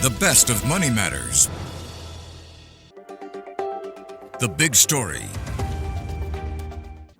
The best of Money Matters. The Big Story.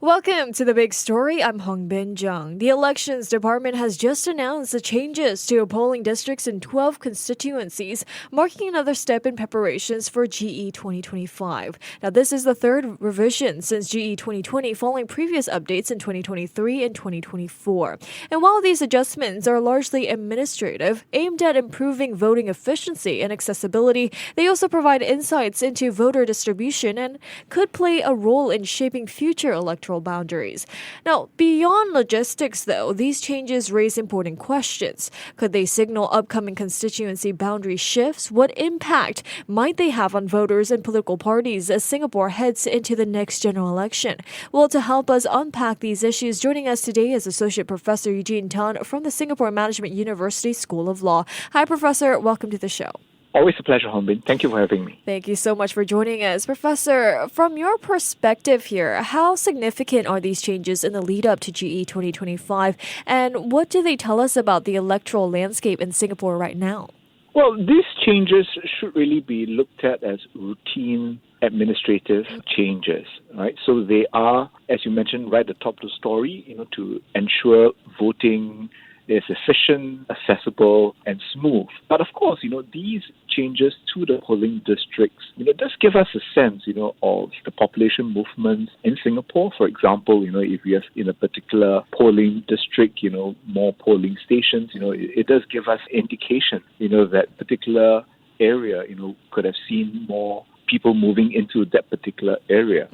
Welcome to The Big Story. I'm Hongbin Jeong. The Elections Department has just announced the changes to polling districts in 12 constituencies, marking another step in preparations for GE2025. Now, this is the third revision since GE2020, following previous updates in 2023 and 2024. And while these adjustments are largely administrative, aimed at improving voting efficiency and accessibility, they also provide insights into voter distribution and could play a role in shaping future electoral boundaries. Now, beyond logistics, though, these changes raise important questions. Could they signal upcoming constituency boundary shifts? What impact might they have on voters and political parties as Singapore heads into the next general election? Well, to help us unpack these issues, joining us today is Associate Professor Eugene Tan from the Singapore Management University School of Law. Hi, Professor. Welcome to the show. Always a pleasure, Hongbin. Thank you for having me. Thank you so much for joining us. Professor, from your perspective here, how significant are these changes in the lead up to GE 2025? And what do they tell us about the electoral landscape in Singapore right now? Well, these changes should really be looked at as routine administrative changes, right? So they are, as you mentioned, right at the top of the story, to ensure voting is efficient, accessible, and smooth. But of course, these changes to the polling districts, does give us a sense, of the population movements in Singapore. For example, if we have in a particular polling district, more polling stations, it does give us indication, that particular area, could have seen more people moving into that particular area.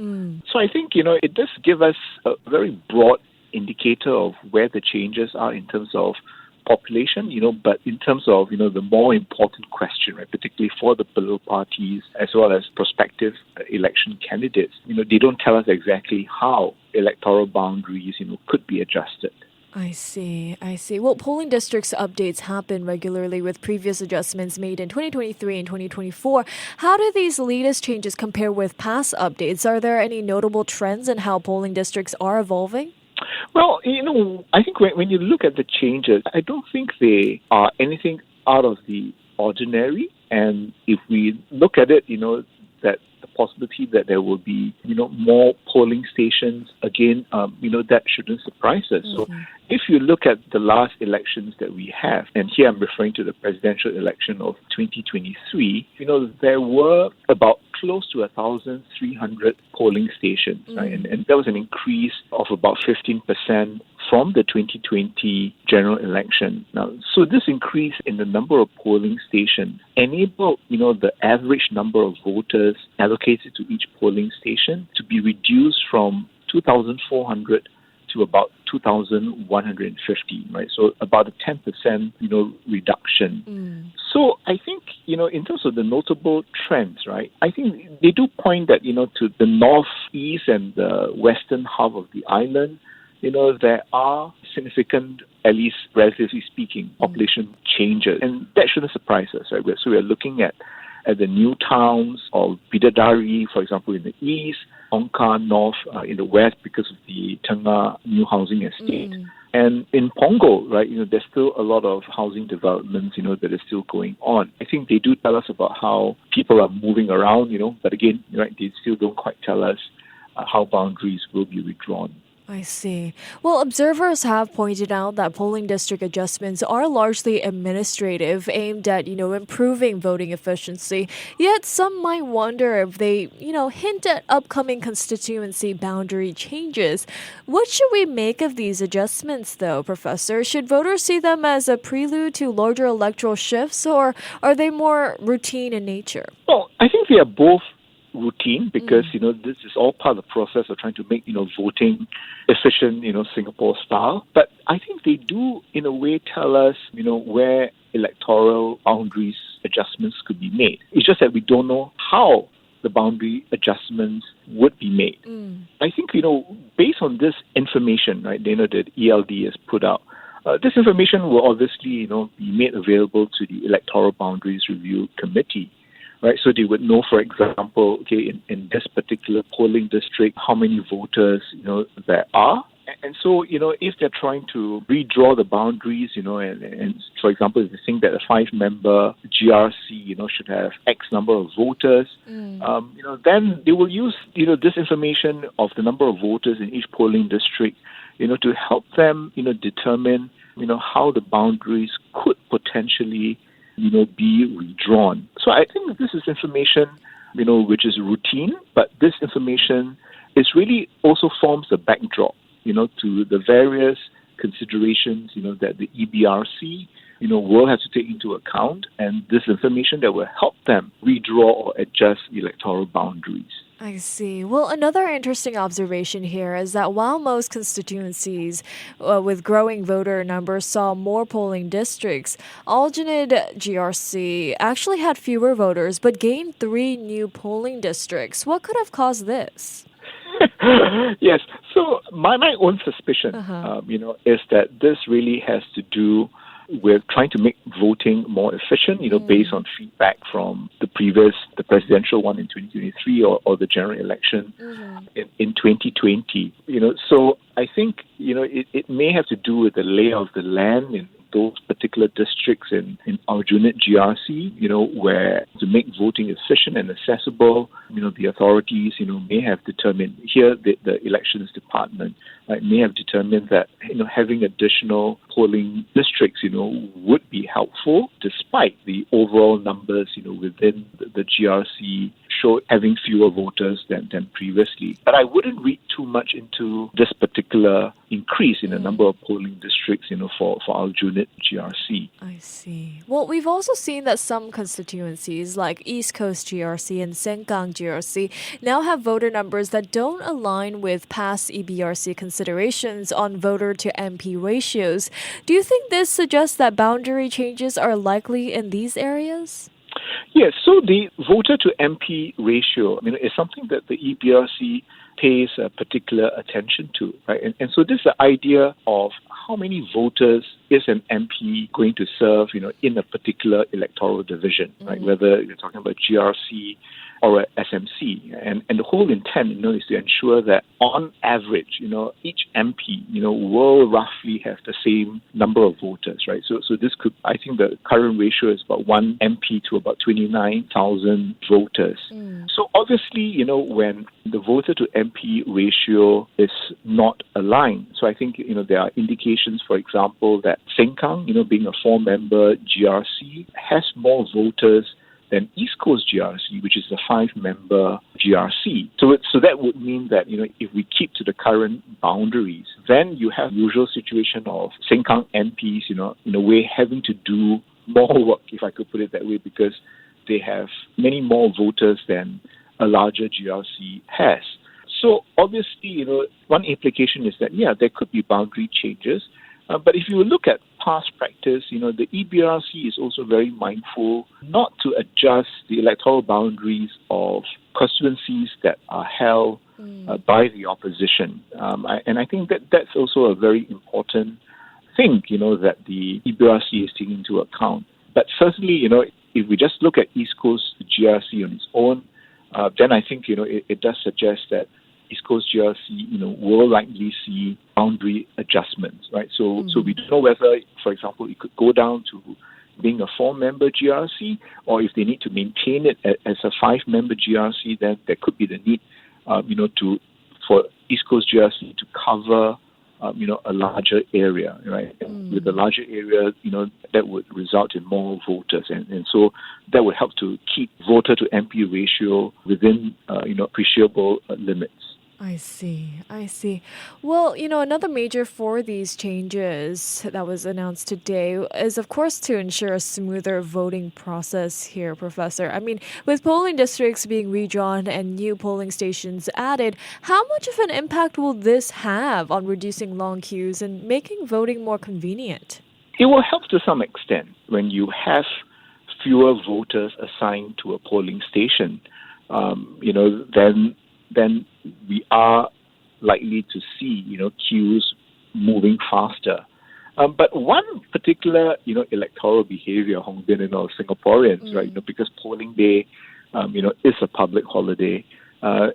So I think, it does give us a very broad indicator of where the changes are in terms of population, but in terms of, the more important question, right, particularly for the political parties as well as prospective election candidates, they don't tell us exactly how electoral boundaries, could be adjusted. I see. Well, polling districts updates happen regularly with previous adjustments made in 2023 and 2024. How do these latest changes compare with past updates? Are there any notable trends in how polling districts are evolving? Well, I think when you look at the changes, I don't think they are anything out of the ordinary. And if we look at it, that the possibility that there will be, more polling stations, again, that shouldn't surprise us. So if you look at the last elections that we have, and here I'm referring to the presidential election of 2023, there were about close to 1,300 polling stations, right? And that was an increase of about 15% from the 2020 general election. Now, so this increase in the number of polling stations enabled, the average number of voters allocated to each polling station to be reduced from 2,400 to about 2,150, right? So about a 10%, reduction. So I think, in terms of the notable trends, right, I think they do point that, to the northeast and the western half of the island, there are significant, at least relatively speaking, population changes. And that shouldn't surprise us, right? So we're looking at the new towns of Bidadari, for example, in the east, Hong Kong North in the west because of the Tengah new housing estate. And in Punggol, right, there's still a lot of housing developments, that is still going on. I think they do tell us about how people are moving around, but again, right, they still don't quite tell us how boundaries will be redrawn. I see. Well, observers have pointed out that polling district adjustments are largely administrative, aimed at, improving voting efficiency. Yet some might wonder if they, hint at upcoming constituency boundary changes. What should we make of these adjustments, though, Professor? Should voters see them as a prelude to larger electoral shifts, or are they more routine in nature? Well, I think they are both routine because, this is all part of the process of trying to make, voting efficient, Singapore style. But I think they do, in a way, tell us, where electoral boundaries adjustments could be made. It's just that we don't know how the boundary adjustments would be made. I think, based on this information, right, that ELD has put out, this information will obviously, be made available to the Electoral Boundaries Review Committee. Right, so they would know, for example, in this particular polling district, how many voters, there are, And so, if they're trying to redraw the boundaries, and for example, if they think that a 5-member GRC, should have X number of voters, then they will use, this information of the number of voters in each polling district, to help them, determine, how the boundaries could potentially, be redrawn. So I think this is information, which is routine, but this information is really also forms a backdrop, to the various considerations, that the EBRC, will have to take into account, and this information that will help them redraw or adjust electoral boundaries. I see. Well, another interesting observation here is that while most constituencies with growing voter numbers saw more polling districts, alternate GRC actually had fewer voters but gained 3 new polling districts. What could have caused this? Yes. So my own suspicion, is that this really has to do with trying to make voting more efficient, based on feedback from the presidential one in 2023 or the general election in 2020. So I think, it may have to do with the layout of the land in those particular districts in Aljunied GRC, where to make voting efficient and accessible, the authorities, may have determined here, the elections department, may have determined that, having additional polling districts, would be helpful despite the overall numbers, within the GRC show having fewer voters than previously. But I wouldn't read too much into this particular increase in the number of polling districts, for Aljunied GRC. I see. Well, we've also seen that some constituencies like East Coast GRC and Sengkang GRC now have voter numbers that don't align with past EBRC considerations on voter to MP ratios. Do you think this suggests that boundary changes are likely in these areas? Yes, so the voter to MP ratio, is something that the EBRC pays particular attention to, right? And so this is the idea of how many voters is an MP going to serve, in a particular electoral division, right? Whether you're talking about GRC or a SMC. And the whole intent, is to ensure that on average, each MP, will roughly have the same number of voters, right? So this could, I think the current ratio is about 1 MP to about 29,000 voters. So obviously, when the voter to MP ratio is not aligned, so I think, there are indications, for example, that Sengkang, being a 4-member GRC, has more voters than East Coast GRC, which is a 5-member GRC. So that would mean that, if we keep to the current boundaries, then you have the usual situation of Sengkang MPs, in a way having to do more work, if I could put it that way, because they have many more voters than a larger GRC has. So obviously, one implication is that, there could be boundary changes. But if you look at past practice, the EBRC is also very mindful not to adjust the electoral boundaries of constituencies that are held by the opposition. And I think that that's also a very important thing, that the EBRC is taking into account. But certainly, if we just look at East Coast GRC on its own, then I think, it does suggest that East Coast GRC, will likely see boundary adjustments, right? So we don't know whether, for example, it could go down to being a 4-member GRC, or if they need to maintain it as a 5-member GRC, then there could be the need, for East Coast GRC to cover, a larger area, right? And with a larger area, that would result in more voters, and so that would help to keep voter to MP ratio within, appreciable limits. I see. Well, another major for these changes that was announced today is, of course, to ensure a smoother voting process here, Professor. With polling districts being redrawn and new polling stations added, how much of an impact will this have on reducing long queues and making voting more convenient? It will help to some extent when you have fewer voters assigned to a polling station. Then we are likely to see, queues moving faster. But one particular, electoral behavior, Hongbin, of Singaporeans, right, because polling day, is a public holiday,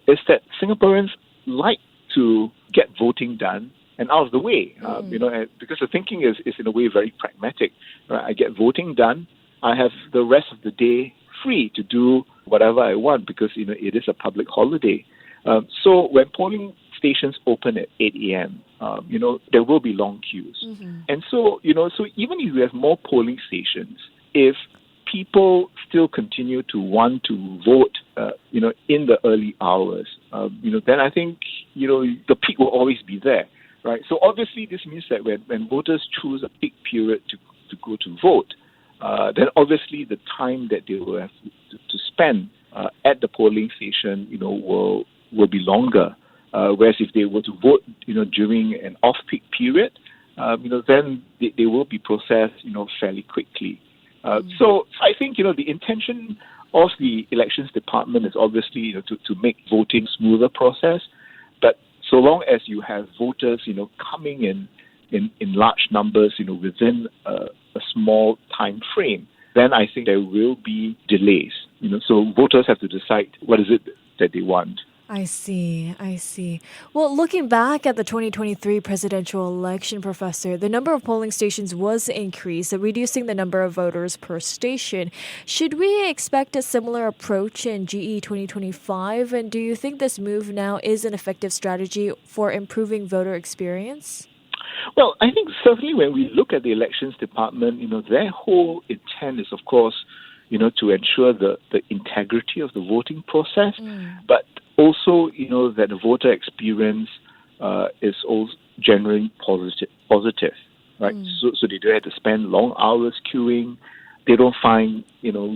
is that Singaporeans like to get voting done and out of the way. And because the thinking is in a way very pragmatic. Right? I get voting done. I have the rest of the day free to do whatever I want because it is a public holiday. So when polling stations open at 8 a.m., there will be long queues. And so even if we have more polling stations, if people still continue to want to vote, in the early hours, then I think, the peak will always be there, right? So obviously this means that when voters choose a peak period to go to vote, then obviously the time that they will have to spend at the polling station, will be longer. Whereas if they were to vote, during an off-peak period, then they will be processed, fairly quickly. So I think, the intention of the elections department is obviously, to make voting smoother process. But so long as you have voters, coming in large numbers, within a small time frame, then I think there will be delays. So voters have to decide what is it that they want. I see. Well, looking back at the 2023 presidential election, Professor, the number of polling stations was increased, reducing the number of voters per station. Should we expect a similar approach in GE 2025? And do you think this move now is an effective strategy for improving voter experience? Well, I think certainly when we look at the elections department, their whole intent is, of course, to ensure the integrity of the voting process, but also, that the voter experience is also generally positive, right? So they don't have to spend long hours queuing. They don't find,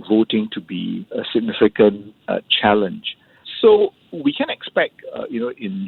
voting to be a significant challenge. So we can expect, in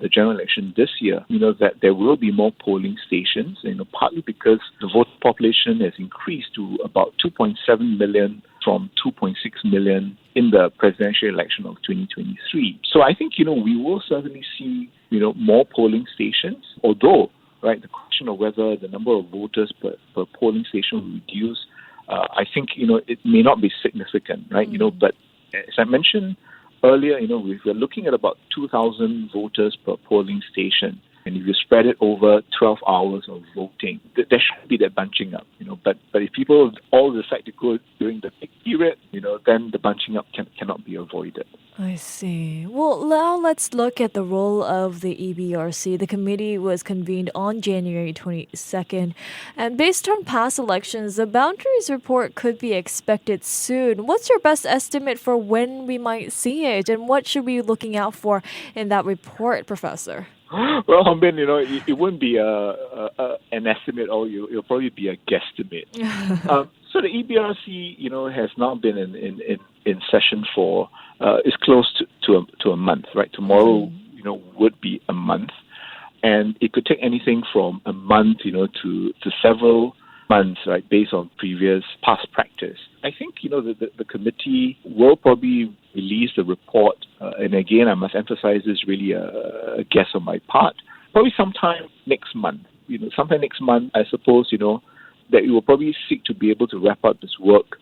the general election this year, that there will be more polling stations, partly because the voter population has increased to about 2.7 million from 2.6 million in the presidential election of 2023. So I think, we will certainly see, more polling stations, although, right, the question of whether the number of voters per polling station will reduce, I think, it may not be significant, right? But as I mentioned earlier, we're looking at about 2,000 voters per polling station. And if you spread it over 12 hours of voting, there should be that bunching up, But if people all decide to go during the peak period, then the bunching up cannot be avoided. I see. Well, now let's look at the role of the EBRC. The committee was convened on January 22nd. And based on past elections, the boundaries report could be expected soon. What's your best estimate for when we might see it? And what should we be looking out for in that report, Professor? Well, Hongbin, it wouldn't be an estimate, or it'll probably be a guesstimate. So the EBRC, has now been in session for is close to a month, right? Tomorrow, would be a month, and it could take anything from a month, to several months, right, based on past practice. I think, the committee will probably release the report, and again, I must emphasize this really a guess on my part, probably sometime next month. Sometime next month, I suppose, that it will probably seek to be able to wrap up this work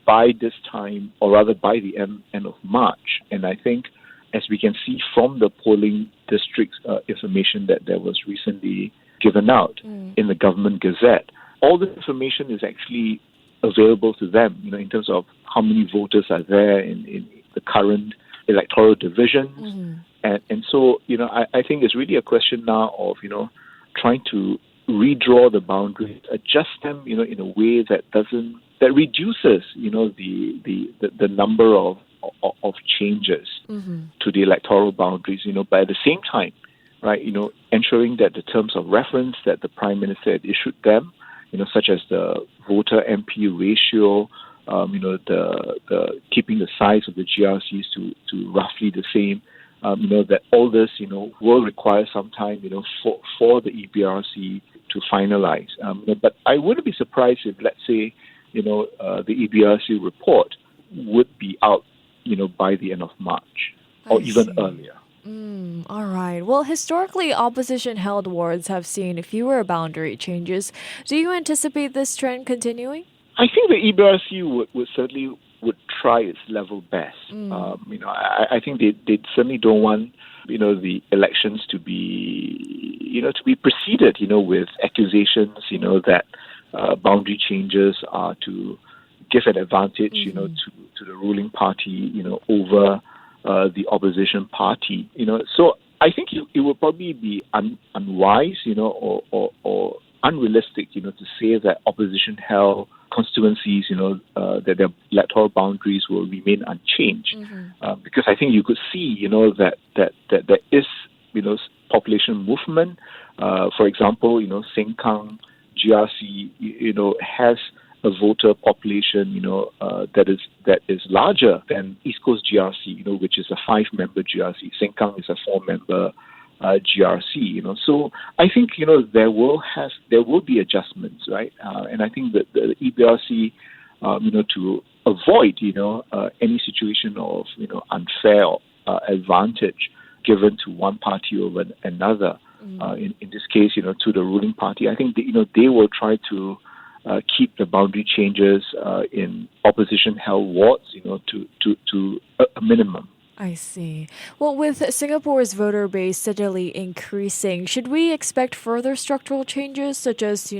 by this time, or rather by the end of March. And I think, as we can see from the polling districts information that was recently given out in the government gazette, all the information is actually available to them, in terms of how many voters are there in the current electoral divisions. And so, I think it's really a question now of, trying to redraw the boundaries, adjust them, in a way that reduces, the number of changes to the electoral boundaries, but at the same time, right, ensuring that the terms of reference that the Prime Minister had issued them, such as the voter MP ratio, the keeping the size of the GRCs to roughly the same, that all this, will require some time, for the EBRC to finalize. But I wouldn't be surprised if, let's say, the EBRC report would be out, by the end of March or even earlier. All right. Well, historically, opposition-held wards have seen fewer boundary changes. Do you anticipate this trend continuing? I think the EBRC would certainly would try its level best. I think they certainly don't want the elections to be preceded with accusations that boundary changes are to give an advantage to the ruling party over the opposition party. So I think it would probably be unwise or unrealistic to say that opposition held constituencies that their electoral boundaries will remain unchanged, because I think you could see that there is population movement. For example, Sengkang GRC has a voter population that is larger than East Coast GRC, which is a 5-member GRC. Sengkang is a 4-member GRC. So I think there will be adjustments, right? And I think that the EBRC to avoid any situation of unfair advantage given to one party over another. In this case, to the ruling party, I think they will try to keep the boundary changes in opposition-held wards, to a minimum. I see. Well, with Singapore's voter base steadily increasing, should we expect further structural changes, such as,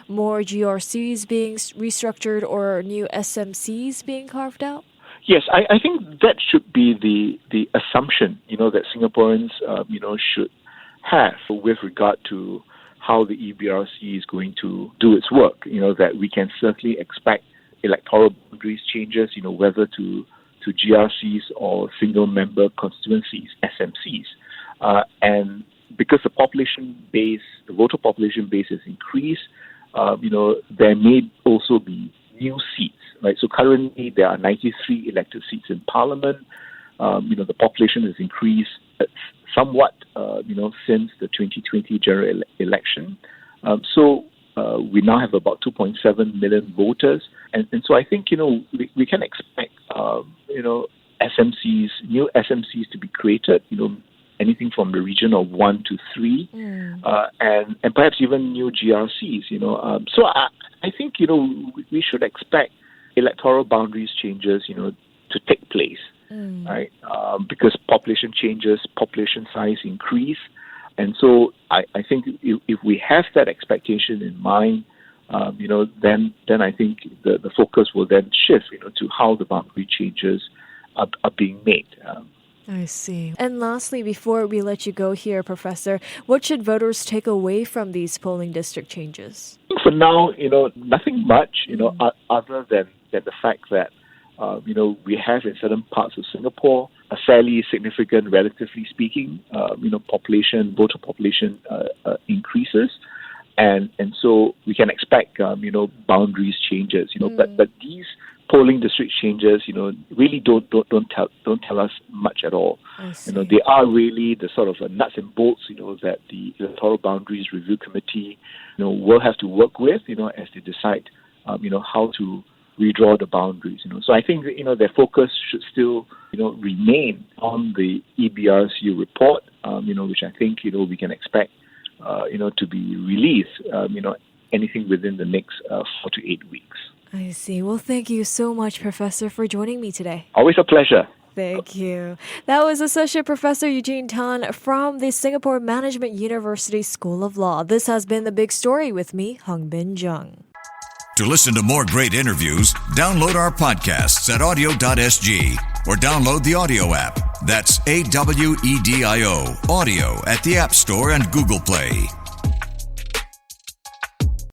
more GRCs being restructured or new SMCs being carved out? Yes, I think that should be the assumption, that Singaporeans, should have with regard to how the EBRC is going to do its work. That we can certainly expect electoral boundaries changes, whether to GRCs or single-member constituencies, SMCs. And because the voter population base has increased, there may also be new seats, right? So currently there are 93 elected seats in Parliament. The population has increased somewhat, since the 2020 general election. So we now have about 2.7 million voters. And so I think, we can expect, SMCs, new SMCs to be created, anything from the region of 1 to 3, and perhaps even new GRCs, So I think, we should expect electoral boundaries changes, to take place, right? Because population changes, population size increase. And so I think if we have that expectation in mind, then I think the focus will then shift, to how the boundary changes are being made. I see. And lastly, before we let you go here, Professor, what should voters take away from these polling district changes? For now, nothing much, other than the fact that, we have in certain parts of Singapore a fairly significant, relatively speaking, voter population increases. And so we can expect, boundaries changes, but these polling district changes, really don't tell us much at all. They are really the sort of nuts and bolts, that the Electoral Boundaries Review Committee, will have to work with, as they decide, how to redraw the boundaries. So I think, their focus should still, remain on the EBRC report, which I think, we can expect, to be released, anything within the next 4 to 8 weeks. I see. Well, thank you so much, Professor, for joining me today. Always a pleasure. Thank you. That was Associate Professor Eugene Tan from the Singapore Management University School of Law. This has been The Big Story with me, Hongbin Jeong. To listen to more great interviews, download our podcasts at audio.sg or download the audio app. That's AWEDIO, audio at the App Store and Google Play.